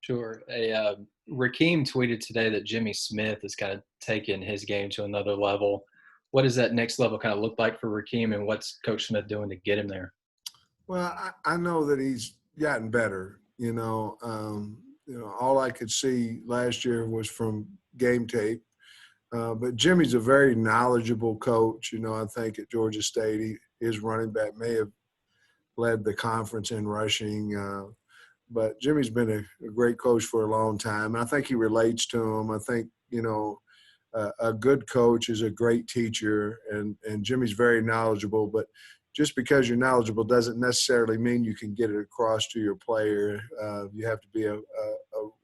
Sure. Rakeem tweeted today that Jimmy Smith has kind of taken his game to another level. What does that next level kind of look like for Rakeem, and what's Coach Smith doing to get him there? Well, I know that he's gotten better. All I could see last year was from game tape. But Jimmy's a very knowledgeable coach. I think at Georgia State, his running back may have led the conference in rushing. But Jimmy's been a great coach for a long time. And I think he relates to him. I think, a good coach is a great teacher, and Jimmy's very knowledgeable. But just because you're knowledgeable doesn't necessarily mean you can get it across to your player. You have to be a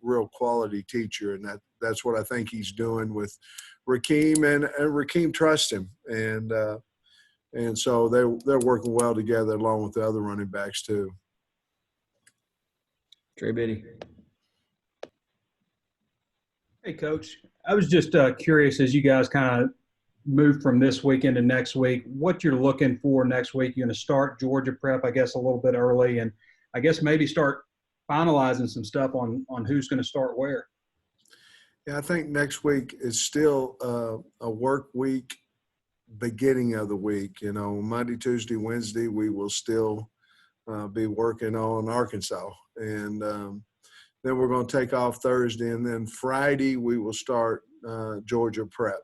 real quality teacher, and that's what I think he's doing with Rakeem, and Rakeem trusts him, and so they're working well together along with the other running backs too. Trey Biddy. Hey, Coach. I was just curious, as you guys kind of move from this weekend to next week, what you're looking for next week. You're going to start Georgia prep, I guess, a little bit early, and I guess maybe start finalizing some stuff on who's going to start where. Yeah, I think next week is still a work week, beginning of the week. Monday, Tuesday, Wednesday, we will still be working on Arkansas. And then we're going to take off Thursday. And then Friday, we will start Georgia prep.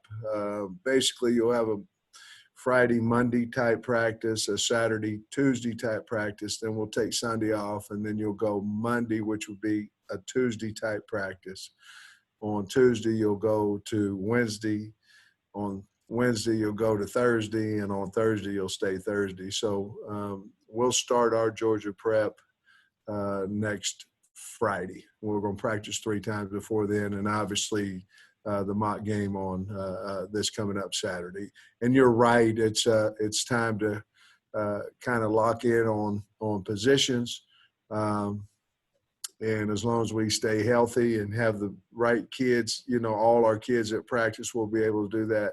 Basically, you'll have a Friday, Monday type practice, a Saturday, Tuesday type practice. Then we'll take Sunday off. And then you'll go Monday, which would be a Tuesday type practice. On Tuesday, you'll go to Wednesday. On Wednesday, you'll go to Thursday. And on Thursday, you'll stay Thursday. So we'll start our Georgia prep next Friday. We're going to practice 3 times before then, and obviously the mock game on this coming up Saturday. And you're right, it's time to kind of lock in on positions. And as long as we stay healthy and have the right kids, all our kids at practice will be able to do that.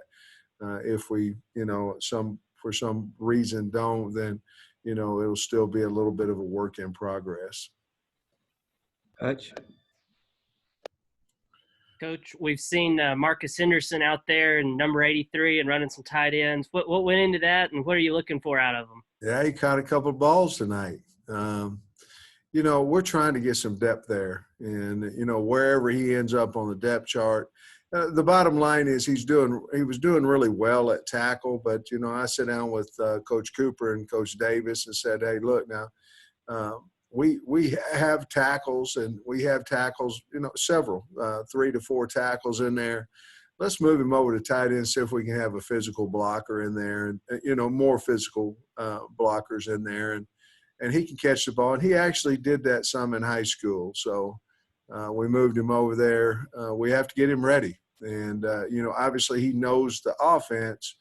If we, for some reason don't, then, it'll still be a little bit of a work in progress. Hutch. Coach, we've seen Marcus Henderson out there in number 83 and running some tight ends. What went into that, and what are you looking for out of him? Yeah, he caught a couple of balls tonight. We're trying to get some depth there. And, wherever he ends up on the depth chart, the bottom line is he was doing really well at tackle. But, I sat down with Coach Cooper and Coach Davis and said, hey, look now, we have tackles, and we have tackles, several, 3 to 4 tackles in there. Let's move him over to tight end, see if we can have a physical blocker in there and, more physical blockers in there. And he can catch the ball. And he actually did that some in high school. So we moved him over there. We have to get him ready. And, obviously he knows the offense.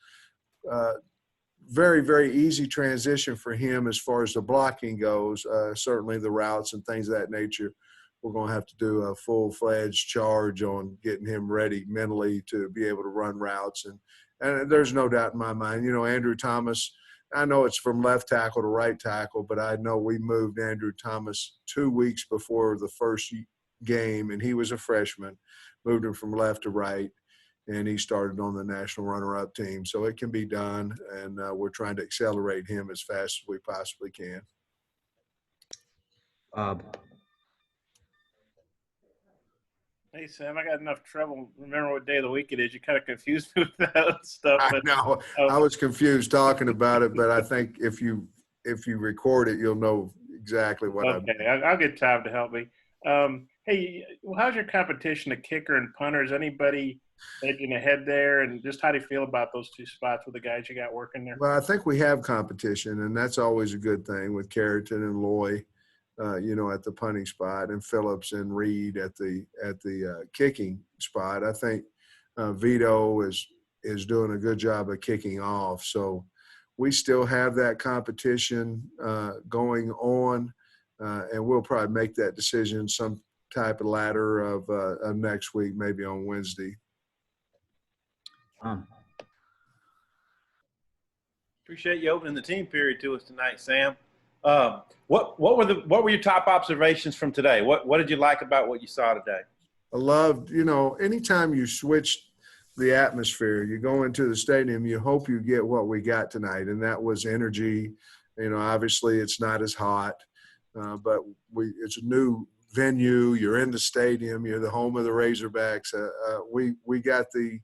Very, very easy transition for him as far as the blocking goes. Certainly the routes and things of that nature. We're going to have to do a full-fledged charge on getting him ready mentally to be able to run routes. And there's no doubt in my mind, Andrew Thomas, I know it's from left tackle to right tackle, but I know we moved Andrew Thomas 2 weeks before the first game, and he was a freshman, moved him from left to right, and he started on the national runner-up team. So it can be done, and we're trying to accelerate him as fast as we possibly can. Hey, Sam, I got enough trouble remember what day of the week it is. You kind of confused me with that stuff. I know. I was confused talking about it, but I think if you record it, you'll know exactly what I mean. Okay, I'll get Tom to help me. Hey, how's your competition, the kicker and punter? Is anybody edging ahead there? And just how do you feel about those 2 spots with the guys you got working there? Well, I think we have competition, and that's always a good thing with Carrington and Loy. At the punting spot, and Phillips and Reed at the kicking spot. I think Vito is doing a good job of kicking off. So we still have that competition going on, and we'll probably make that decision some type of ladder of next week, maybe on Wednesday. Appreciate you opening the team period to us tonight, Sam. What were your top observations from today? What did you like about what you saw today? I loved, anytime you switch the atmosphere, you go into the stadium, you hope you get what we got tonight, and that was energy. Obviously it's not as hot, but it's a new venue. You're in the stadium. You're the home of the Razorbacks. We got the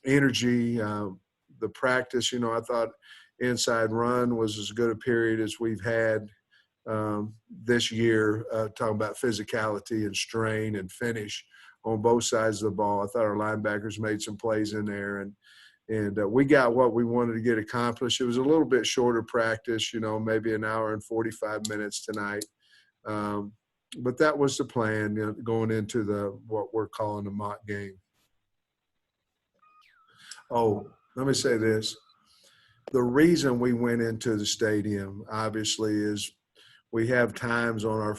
energy, the practice. I thought inside run was as good a period as we've had this year, talking about physicality and strain and finish on both sides of the ball. I thought our linebackers made some plays in there, and we got what we wanted to get accomplished. It was a little bit shorter practice, maybe an hour and 45 minutes tonight. But that was the plan, going into what we're calling the mock game. Oh, let me say this. The reason we went into the stadium, obviously, is we have times on our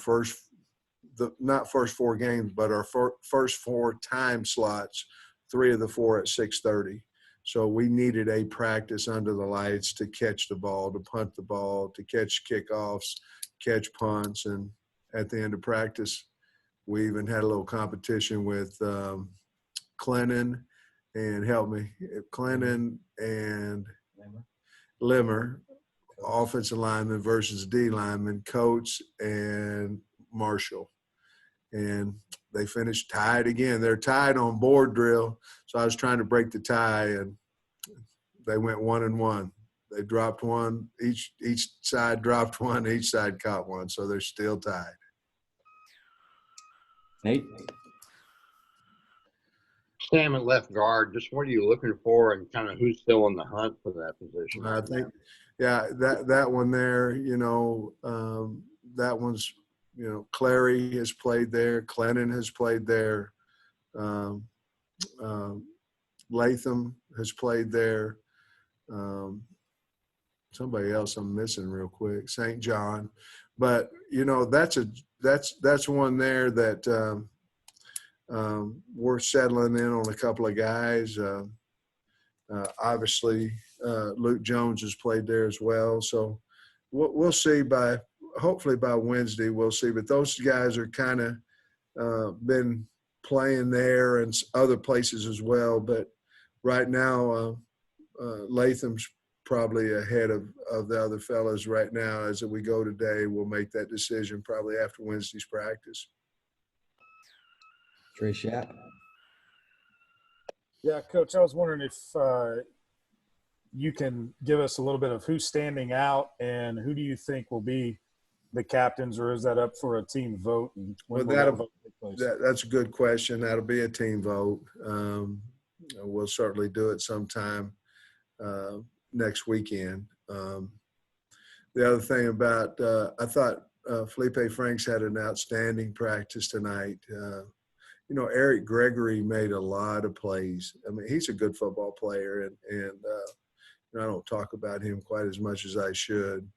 not first four games, but our first four time slots, 3 of the 4 at 6:30. So we needed a practice under the lights to catch the ball, to punt the ball, to catch kickoffs, catch punts. And at the end of practice, we even had a little competition with Clennon and Clennon and Limmer, offensive lineman versus D lineman, Coates and Marshall. And they finished tied again. They're tied on board drill. So I was trying to break the tie, and they went 1-1. They dropped one. Each side dropped one. Each side caught one. So they're still tied. Nate? Sam at left guard, just what are you looking for and kind of who's still in the hunt for that position? I think, yeah, that one there, that one's, Clary has played there. Clennon has played there. Latham has played there. Somebody else I'm missing real quick, St. John. But, that's one there that we're settling in on a couple of guys. Obviously, Luke Jones has played there as well. So we'll see hopefully by Wednesday, we'll see. But those guys are kind of been playing there and other places as well. But right now, Latham's probably ahead of the other fellas right now. As we go today, we'll make that decision probably after Wednesday's practice. Trey Schapp? Yeah, Coach, I was wondering if you can give us a little bit of who's standing out and who do you think will be the captains, or is that up for a team vote? And when will that vote take place? That's a good question. That'll be a team vote. We'll certainly do it sometime next weekend. The other thing about I thought Felipe Franks had an outstanding practice tonight. Eric Gregory made a lot of plays. I mean, he's a good football player, and I don't talk about him quite as much as I should.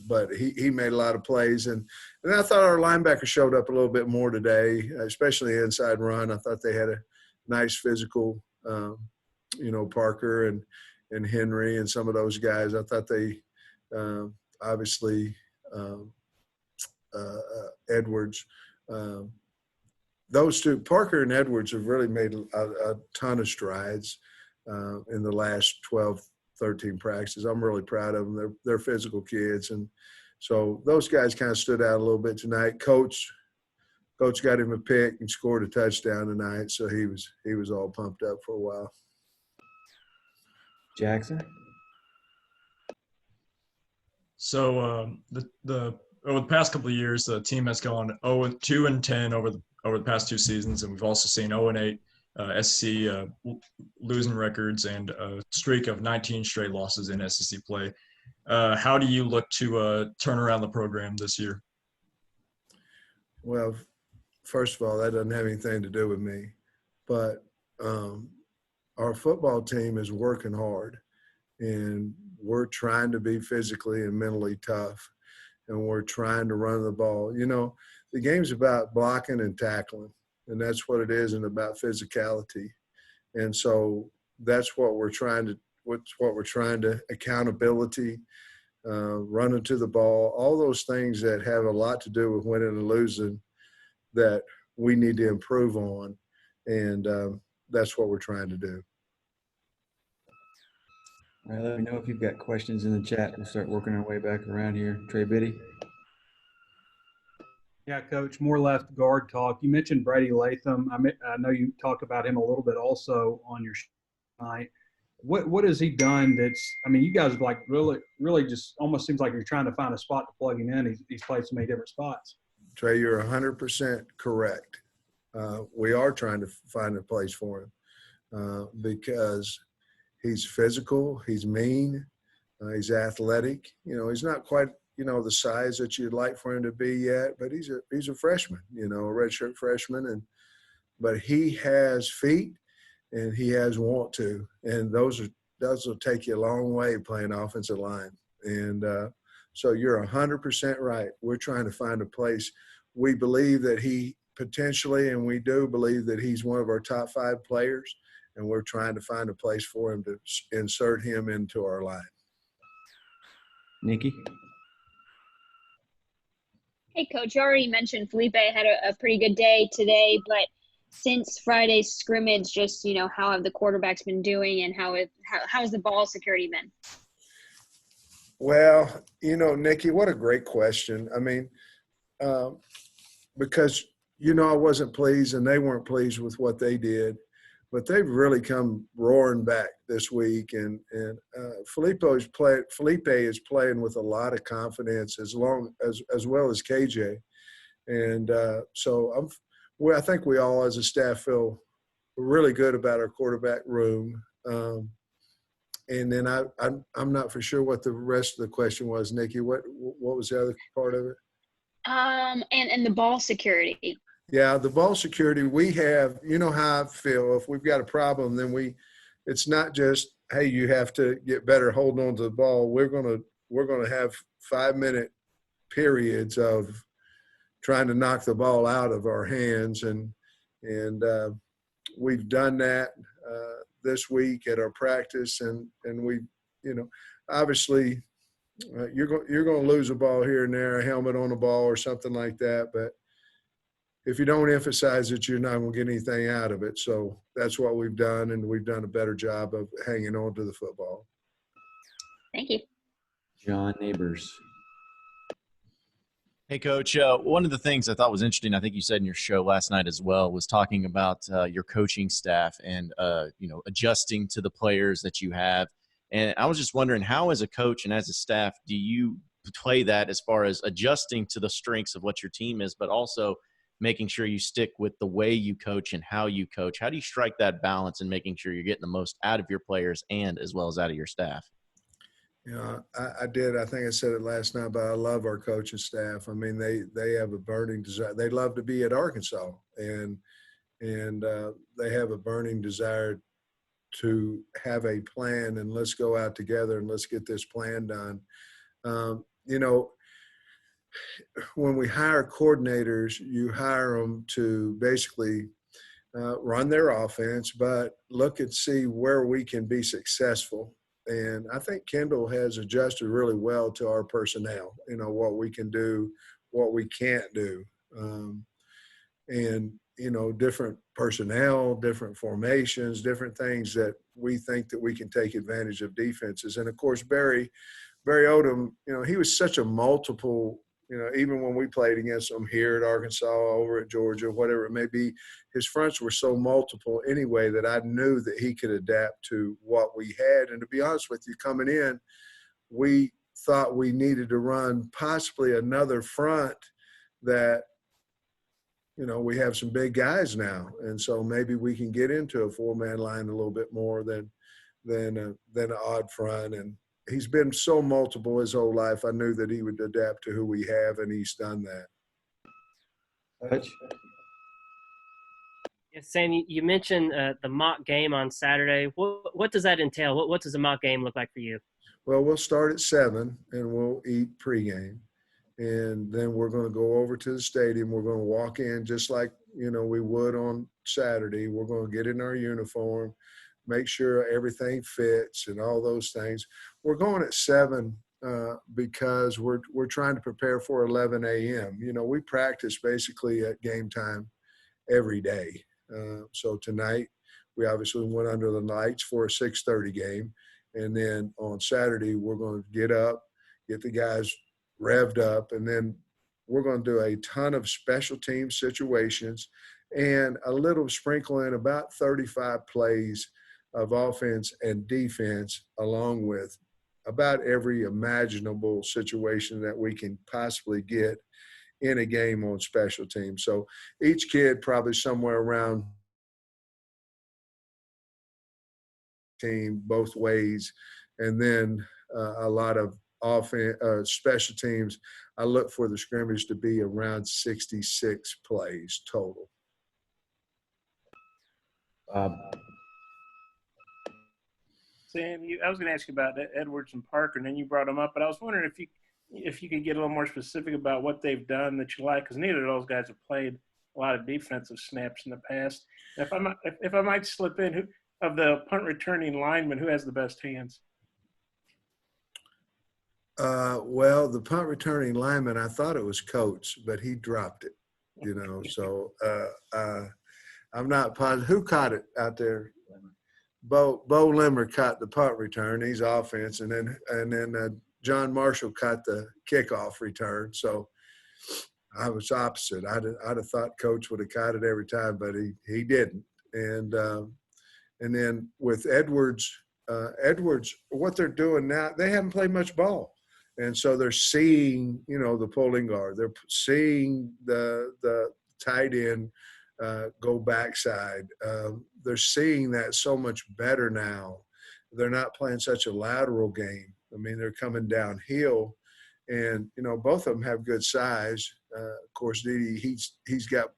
But he made a lot of plays. And I thought our linebackers showed up a little bit more today, especially inside run. I thought they had a nice physical, Parker and Henry and some of those guys. I thought they obviously Edwards. Those two, Parker and Edwards, have really made a ton of strides in the last 12, 13 practices. I'm really proud of them. They're physical kids. And so those guys kind of stood out a little bit tonight. Coach got him a pick and scored a touchdown tonight. So he was all pumped up for a while. Jackson? So over the past couple of years, the team has gone 2-10 over the past 2 seasons, and we've also seen 0-8 SEC losing records and a streak of 19 straight losses in SEC play. How do you look to turn around the program this year? Well, first of all, that doesn't have anything to do with me, but our football team is working hard, and we're trying to be physically and mentally tough, and we're trying to run the ball. The game's about blocking and tackling, and that's what it is, and about physicality. And so that's what we're trying to accountability. running to the ball, all those things that have a lot to do with winning and losing that we need to improve on. And that's what we're trying to do. All right, let me know if you've got questions in the chat. We'll start working our way back around here. Trey Biddy. Yeah, Coach, more left guard talk. You mentioned Brady Latham. I know you talked about him a little bit also on your show tonight. What has he done you guys like really just almost seems like you're trying to find a spot to plug him in. He's played so many different spots. Trey, you're 100% correct. We are trying to find a place for him because he's physical, he's mean, he's athletic. He's not quite, the size that you'd like for him to be yet, but he's a freshman, a redshirt freshman. But he has feet and he has want to, and those will take you a long way playing offensive line. And so you're 100% right. We're trying to find a place. We believe that he potentially, and we do believe that he's one of our top 5 players, and we're trying to find a place for him to insert him into our line. Nikki. Hey, Coach, you already mentioned Felipe had a pretty good day today, but since Friday's scrimmage, just, how have the quarterbacks been doing and how's the ball security been? Well, Nikki, what a great question. Because, I wasn't pleased and they weren't pleased with what they did, but they've really come roaring back this week. And Felipe is playing with a lot of confidence as well as KJ. And so I think we all as a staff feel really good about our quarterback room. And then I'm not for sure what the rest of the question was, Nikki. What was the other part of it? And the ball security. Yeah, the ball security, we have, how I feel. If we've got a problem, then it's not just, hey, you have to get better holding on to the ball. We're gonna have 5-minute periods of trying to knock the ball out of our hands, and we've done that this week at our practice, and we, obviously you're going to lose a ball here and there, a helmet on a ball or something like that, but if you don't emphasize it, you're not going to get anything out of it. So that's what we've done, and we've done a better job of hanging on to the football. Thank you. John Neighbors. Hey, Coach. One of the things I thought was interesting, I think you said in your show last night as well, was talking about your coaching staff and, adjusting to the players that you have. And I was just wondering, how as a coach and as a staff do you play that as far as adjusting to the strengths of what your team is, but also making sure you stick with the way you coach and how you coach? How do you strike that balance and making sure you're getting the most out of your players and as well as out of your staff? I did. I think I said it last night, but I love our coaching staff. They have a burning desire. They love to be at Arkansas, and they have a burning desire to have a plan, and let's go out together and let's get this plan done. When we hire coordinators, you hire them to basically run their offense, but look and see where we can be successful. And I think Kendall has adjusted really well to our personnel, what we can do, what we can't do. Different personnel, different formations, different things that we think that we can take advantage of defenses. And, of course, Barry Odom, he was such a multiple, even when we played against him here at Arkansas, over at Georgia, whatever it may be, his fronts were so multiple anyway that I knew that he could adapt to what we had. And to be honest with you, coming in, we thought we needed to run possibly another front that, we have some big guys now. And so maybe we can get into a 4-man line a little bit more than an odd front. And he's been so multiple his whole life. I knew that he would adapt to who we have, and he's done that. Hutch? Yeah, Sam, you mentioned the mock game on Saturday. What does that entail? What does a mock game look like for you? Well, we'll start at 7, and we'll eat pregame. And then we're going to go over to the stadium. We're going to walk in just like, we would on Saturday. We're going to get in our uniform, make sure everything fits and all those things. We're going at 7 because we're trying to prepare for 11 a.m. You know, we practice basically at game time every day. So tonight we obviously went under the lights for a 6:30 game, and then on Saturday we're going to get up, get the guys revved up, and then we're going to do a ton of special team situations and a little sprinkle in about 35 plays of offense and defense, along with about every imaginable situation that we can possibly get in a game on special teams. So each kid probably somewhere around team both ways, and then a lot of offense, special teams. I look for the scrimmage to be around 66 plays total. Sam, I was going to ask you about Edwards and Parker, and then you brought them up, but I was wondering if you could get a little more specific about what they've done that you like, because neither of those guys have played a lot of defensive snaps in the past. If I might slip in, who of the punt returning linemen, who has the best hands? Well, the punt returning lineman, I thought it was Coates, but he dropped it, you know. So I'm not positive. Who caught it out there? Bo Limmer caught the punt return. He's offense, and then John Marshall caught the kickoff return. So I was opposite. I'd have thought Coach would have caught it every time, but he didn't. And then with Edwards, what they're doing now, they haven't played much ball, and so they're seeing, you know, the pulling guard. They're seeing the tight end go backside. They're seeing that so much better now. They're not playing such a lateral game. I mean, they're coming downhill, and you know, both of them have good size. Of course, Dede, he's got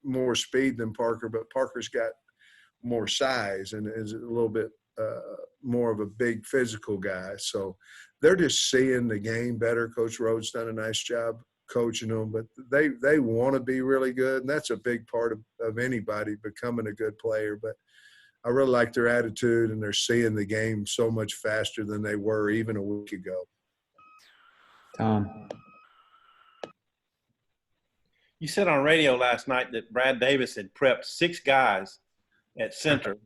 more speed than Parker, but Parker's got more size and is a little bit more of a big physical guy. So they're just seeing the game better. Coach Rhodes done a nice job coaching them, but they want to be really good, and that's a big part of anybody becoming a good player. But I really like their attitude, and they're seeing the game so much faster than they were even a week ago. Tom. You said on radio last night that Brad Davis had prepped 6 guys at center,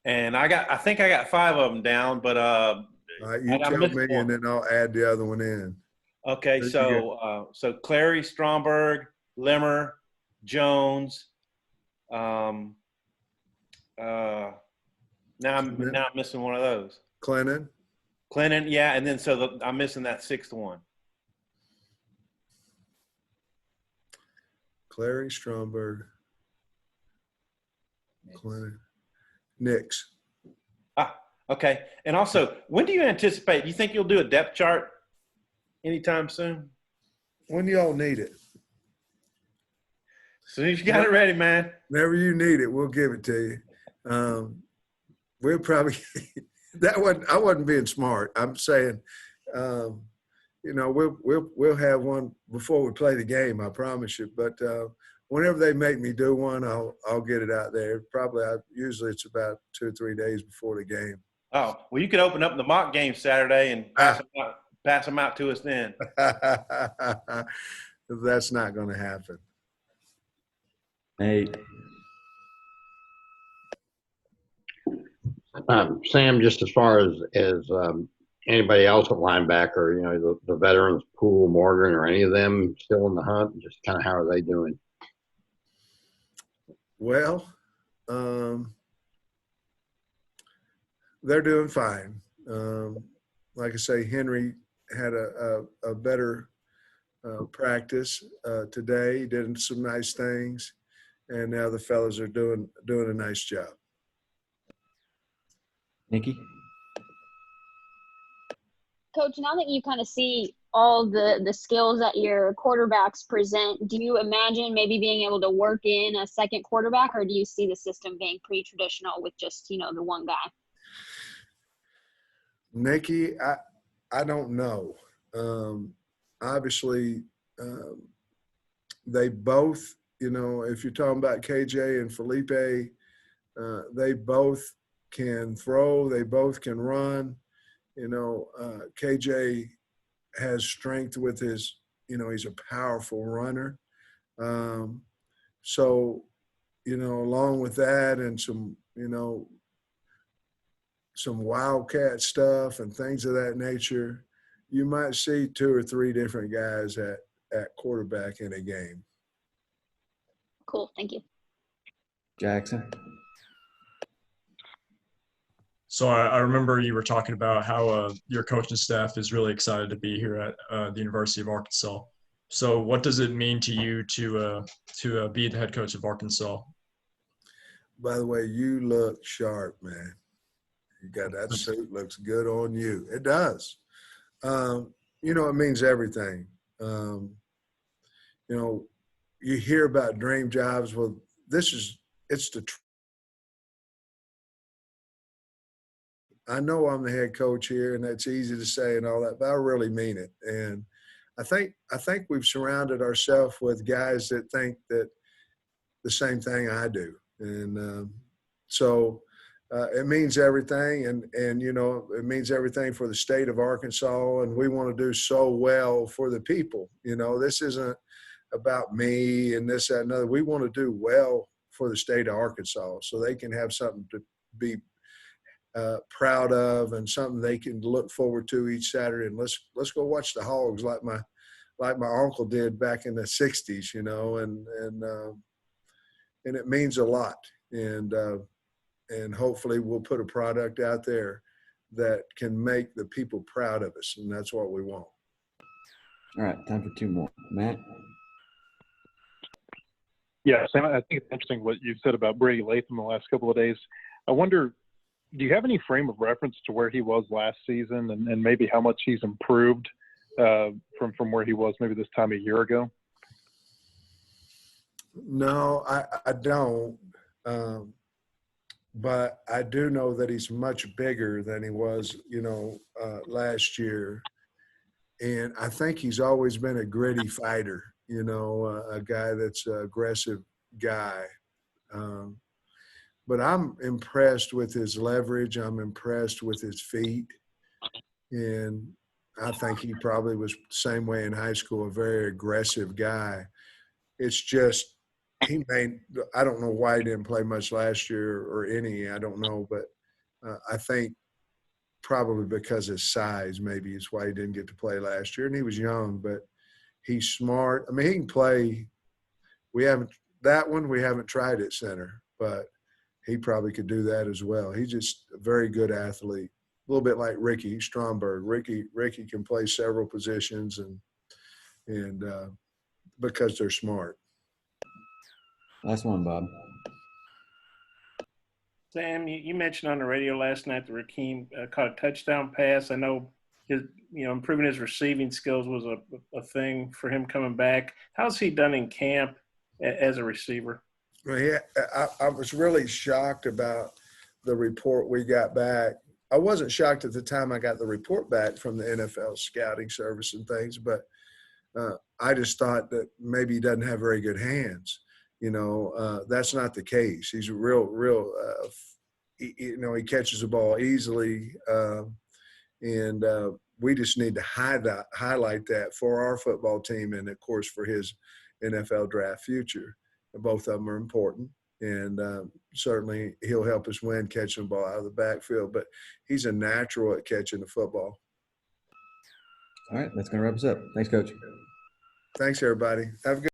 and I think I got 5 of them down, but you tell me, and then I'll add the other one in. Okay, so Clary, Stromberg, Limmer, Jones. Now I'm missing one of those. Clinton, yeah, and then I'm missing that 6th one. Clary, Stromberg, Clinton, Nix. Okay. And also, when do you anticipate? You think you'll do a depth chart anytime soon? When y'all need it. As soon as you got it ready, man. Whenever you need it, we'll give it to you. We'll probably I wasn't being smart. I'm saying, you know, we'll have one before we play the game. I promise you. But whenever they make me do one, I'll get it out there. Usually it's about 2 or 3 days before the game. Oh, well, you could open up the mock game Saturday and pass them out to us then. That's not going to happen. Hey. Sam, just as far as anybody else at linebacker, you know, the veterans, Poole, Morgan, or any of them still in the hunt? Just kind of how are they doing? Well, they're doing fine. Like I say, Henry had a better practice today. He did some nice things, and now the fellas are doing a nice job. Nikki? Coach, now that you kind of see all the skills that your quarterbacks present, do you imagine maybe being able to work in a second quarterback, or do you see the system being pretty traditional with just, you know, the one guy? Nikki, I don't know. Obviously, they both, you know, if you're talking about KJ and Felipe, they both can throw, they both can run. You know, KJ has strength with his, he's a powerful runner. So, along with that and some, some wildcat stuff and things of that nature, you might see 2 or 3 different guys at quarterback in a game. Cool. Thank you. Jackson. So I remember you were talking about how your coaching staff is really excited to be here at the University of Arkansas. So what does it mean to you to be the head coach of Arkansas? By the way, you look sharp, man. You got that suit, looks good on you. It does. It means everything. You hear about dream jobs. Well, it's the I know I'm the head coach here, and that's easy to say and all that, but I really mean it. And I think we've surrounded ourselves with guys that think that the same thing I do. And so it means everything. And it means everything for the state of Arkansas. And we want to do so well for the people. This isn't about me and this, that, and other. We want to do well for the state of Arkansas so they can have something to be proud of and something they can look forward to each Saturday. And let's go watch the Hogs like my uncle did back in the 60s, and it means a lot. And hopefully we'll put a product out there that can make the people proud of us. And that's what we want. All right. Time for 2 more. Matt. Yeah, Sam, I think it's interesting what you said about Brady Latham the last couple of days. I wonder, do you have any frame of reference to where he was last season and maybe how much he's improved from where he was maybe this time a year ago? No, I don't. But I do know that he's much bigger than he was, last year. And I think he's always been a gritty fighter, a guy that's an aggressive guy. But I'm impressed with his leverage. I'm impressed with his feet. And I think he probably was the same way in high school, a very aggressive guy. It's just I don't know why he didn't play much last year or any, I don't know. But I think probably because of his size maybe is why he didn't get to play last year. And he was young, but he's smart. I mean, he can play. We haven't tried at center, but he probably could do that as well. He's just a very good athlete, a little bit like Ricky Stromberg. Ricky can play several positions and because they're smart. Last one, Bob. Sam, you mentioned on the radio last night that Rakeem caught a touchdown pass. I know his, improving his receiving skills was a thing for him coming back. How's he done in camp as a receiver? Well, yeah, I was really shocked about the report we got back. I wasn't shocked at the time I got the report back from the NFL scouting service and things, but I just thought that maybe he doesn't have very good hands. That's not the case. He's real, he catches the ball easily. And we just need to highlight that for our football team and, of course, for his NFL draft future. Both of them are important. And certainly he'll help us win catching the ball out of the backfield. But he's a natural at catching the football. All right, that's going to wrap us up. Thanks, Coach. Thanks, everybody. Have a good